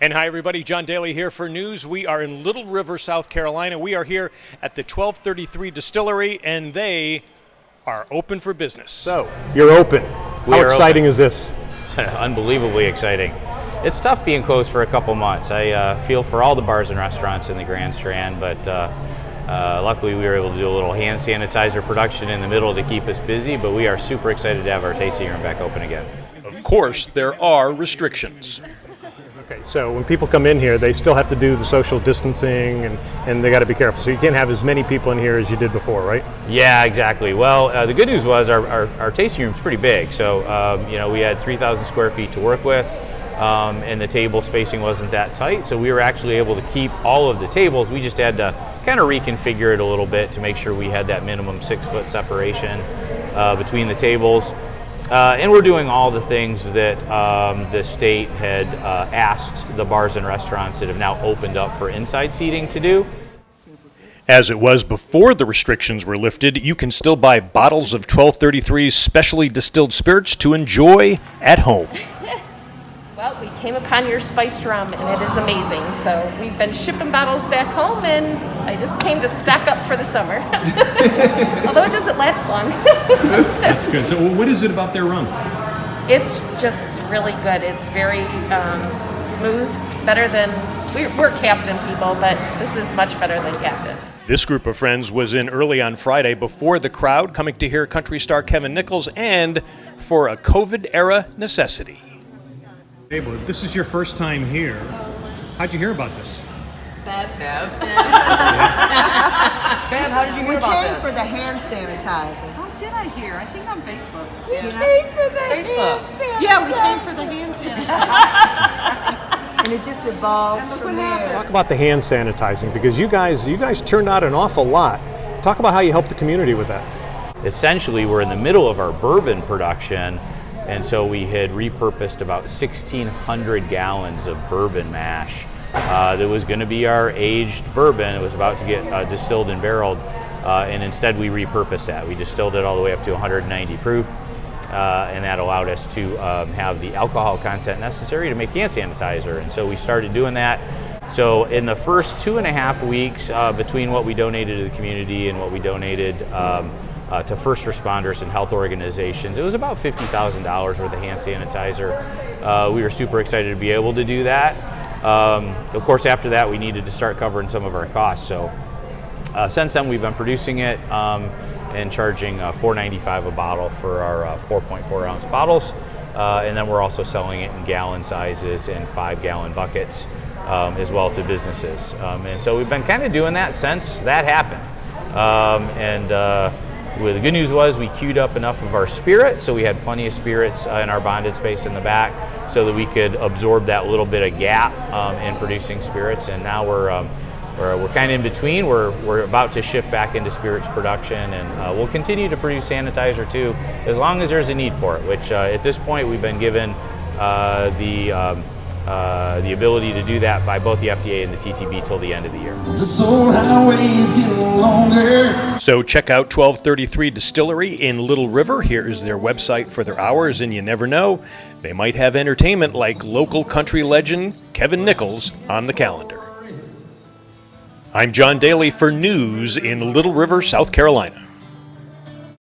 And hi, everybody. John Daly here for news. We are in Little River, South Carolina. We are here at the 1233 Distillery, and they are open for business. So, you're open. How exciting is this? Unbelievably exciting. It's tough being closed for a couple months. I feel for all the bars and restaurants in the Grand Strand, but luckily we were able to do a little hand sanitizer production in the middle to keep us busy, but we are super excited to have our tasting room back open again. Of course, there are restrictions. Okay, so when people come in here, they still have to do the social distancing and they got to be careful. So you can't have as many people in here as you did before, right? Yeah, exactly. Well, the good news was our tasting room's pretty big. So, we had 3,000 square feet to work with, and the table spacing wasn't that tight. So we were actually able to keep all of the tables. We just had to kind of reconfigure it a little bit to make sure we had that minimum 6-foot separation between the tables. And we're doing all the things that the state had asked the bars and restaurants that have now opened up for inside seating to do. As it was before the restrictions were lifted, you can still buy bottles of 1233's specially distilled spirits to enjoy at home. Well, we came upon your spiced rum, and it is amazing. So we've been shipping bottles back home, and I just came to stock up for the summer. Although it doesn't last long. That's good. So what is it about their rum? It's just really good. It's very smooth, better than, we're Captain people, but this is much better than Captain. This group of friends was in early on Friday before the crowd, coming to hear country star Kevin Nichols, and for a COVID-era necessity. Hey, this is your first time here. How'd you hear about this? Bev, how did you hear about this? We came for the hand sanitizer. How did I hear? I think on Facebook. We came for the Facebook. hand sanitizer. Yeah, we came for the hand sanitizer. That's right. And it just evolved from there. Talk about the hand sanitizing, because you guys turned out an awful lot. Talk about how you helped the community with that. Essentially, we're in the middle of our bourbon production, and so we had repurposed about 1,600 gallons of bourbon mash. That was going to be our aged bourbon. It was about to get distilled and barreled, and instead we repurposed that. We distilled it all the way up to 190 proof, and that allowed us to have the alcohol content necessary to make hand sanitizer. And so we started doing that. So in the first 2.5 weeks, between what we donated to the community and what we donated to first responders and health organizations, it was about $50,000 worth of hand sanitizer. We were super excited to be able to do that. Of course, after that, we needed to start covering some of our costs. So since then, we've been producing it and charging $4.95 a bottle for our 4.4 ounce bottles. And then we're also selling it in gallon sizes and 5-gallon buckets as well to businesses. And so we've been kind of doing that since that happened. Well, the good news was we queued up enough of our spirit, so we had plenty of spirits in our bonded space in the back so that we could absorb that little bit of gap in producing spirits. And now we're kind of in between. We're about to shift back into spirits production, and we'll continue to produce sanitizer too, as long as there's a need for it, which at this point we've been given the ability to do that by both the FDA and the TTB till the end of the year. This old highway is getting longer. So check out 1233 Distillery in Little River. Here is their website for their hours, and you never know, they might have entertainment like local country legend Kevin Nichols on the calendar. I'm John Daly for news in Little River, South Carolina.